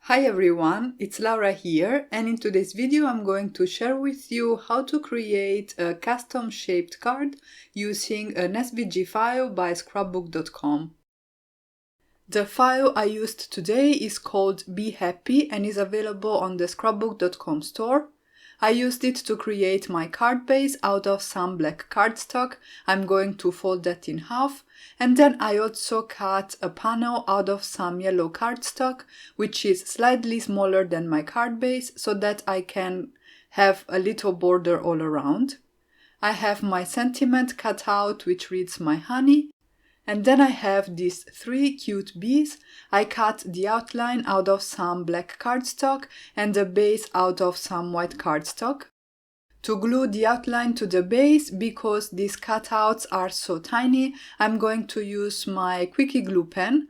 Hi everyone, it's Laura here, and in today's video I'm going to share with you how to create a custom shaped card using an SVG file by scrapbook.com. The file I used today is called Be Happy and is available on the scrapbook.com store. I used it to create my card base out of some black cardstock. I'm going to fold that in half, and then I also cut a panel out of some yellow cardstock, which is slightly smaller than my card base, so that I can have a little border all around. I have my sentiment cut out, which reads my honey. And then I have these 3 cute bees. I cut the outline out of some black cardstock and the base out of some white cardstock. To glue the outline to the base, because these cutouts are so tiny, I'm going to use my quickie glue pen.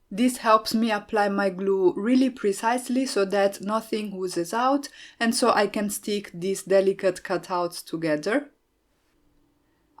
This helps me apply my glue really precisely so that nothing oozes out, and so I can stick these delicate cutouts together.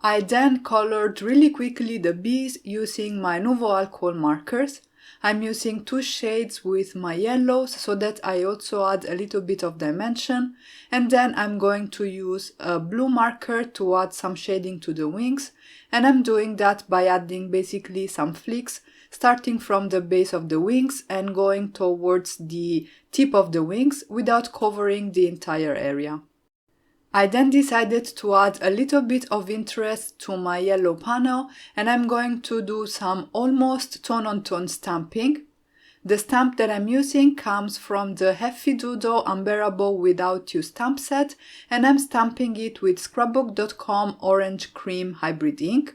I then colored really quickly the bees using my Nouveau alcohol markers. I'm using 2 shades with my yellows so that I also add a little bit of dimension, and then I'm going to use a blue marker to add some shading to the wings, and I'm doing that by adding basically some flicks starting from the base of the wings and going towards the tip of the wings without covering the entire area. I then decided to add a little bit of interest to my yellow panel, and I'm going to do some almost tone-on-tone stamping. The stamp that I'm using comes from the Heffy Doodle Unbearable Without You stamp set, and I'm stamping it with scrapbook.com Orange Cream Hybrid ink.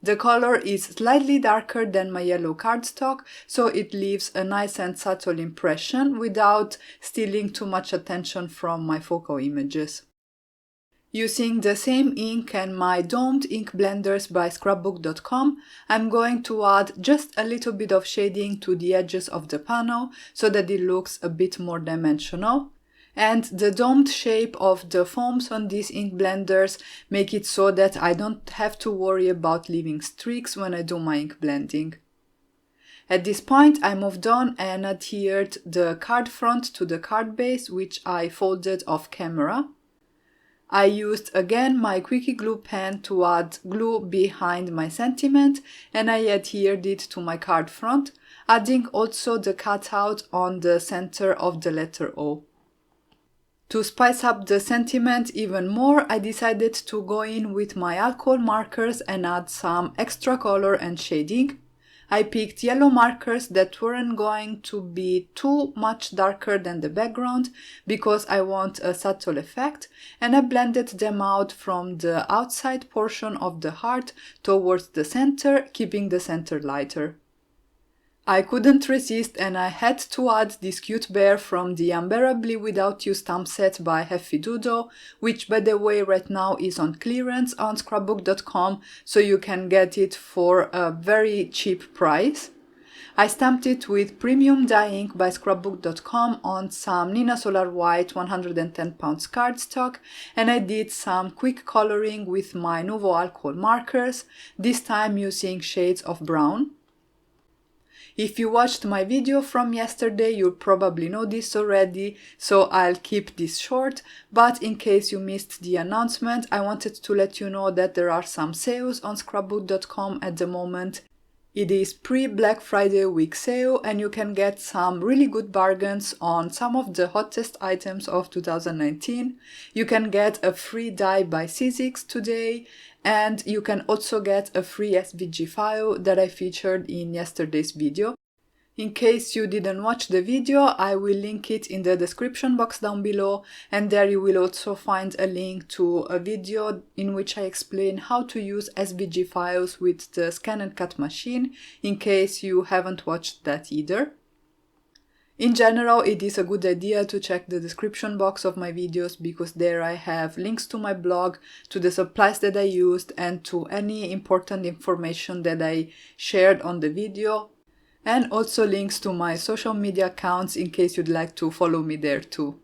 The color is slightly darker than my yellow cardstock, so it leaves a nice and subtle impression without stealing too much attention from my focal images. Using the same ink and my domed ink blenders by scrapbook.com, I'm going to add just a little bit of shading to the edges of the panel so that it looks a bit more dimensional. And the domed shape of the foams on these ink blenders make it so that I don't have to worry about leaving streaks when I do my ink blending. At this point I moved on and adhered the card front to the card base, which I folded off camera. I used again my quickie glue pen to add glue behind my sentiment, and I adhered it to my card front, adding also the cutout on the center of the letter O. To spice up the sentiment even more, I decided to go in with my alcohol markers and add some extra color and shading. I picked yellow markers that weren't going to be too much darker than the background because I want a subtle effect, and I blended them out from the outside portion of the heart towards the center, keeping the center lighter. I couldn't resist and I had to add this cute bear from the Unbearably Without You stamp set by Heffy Doodle, which by the way right now is on clearance on scrapbook.com, so you can get it for a very cheap price. I stamped it with premium dye ink by scrapbook.com on some Nina Solar White 110 pounds cardstock, and I did some quick coloring with my Nouveau alcohol markers, this time using shades of brown. If you watched my video from yesterday, you'll probably know this already, so I'll keep this short, but in case you missed the announcement, I wanted to let you know that there are some sales on scrapbook.com at the moment. It is pre-Black Friday week sale, and you can get some really good bargains on some of the hottest items of 2019. You can get a free die by Sizzix today, and you can also get a free SVG file that I featured in yesterday's video. In case you didn't watch the video, I will link it in the description box down below, and there you will also find a link to a video in which I explain how to use SVG files with the scan and cut machine, in case you haven't watched that either. In general, it is a good idea to check the description box of my videos because there I have links to my blog, to the supplies that I used, and to any important information that I shared on the video, and also links to my social media accounts in case you'd like to follow me there too.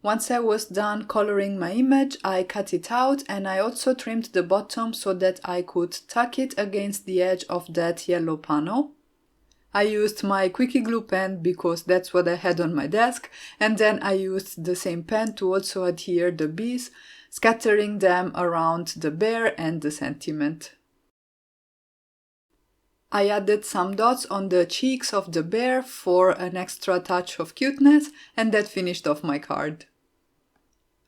Once I was done coloring my image, I cut it out, and I also trimmed the bottom so that I could tuck it against the edge of that yellow panel. I used my quickie glue pen because that's what I had on my desk, and then I used the same pen to also adhere the bees, scattering them around the bear and the sentiment. I added some dots on the cheeks of the bear for an extra touch of cuteness, and that finished off my card.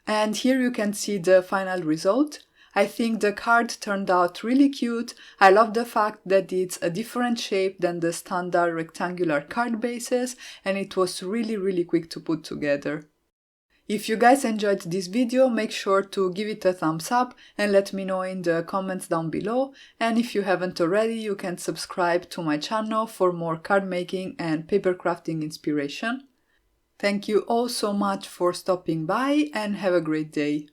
And here you can see the final result. I think the card turned out really cute. I love the fact that it's a different shape than the standard rectangular card bases, and it was really quick to put together. If you guys enjoyed this video, make sure to give it a thumbs up and let me know in the comments down below. And if you haven't already, you can subscribe to my channel for more card making and paper crafting inspiration. Thank you all so much for stopping by and have a great day.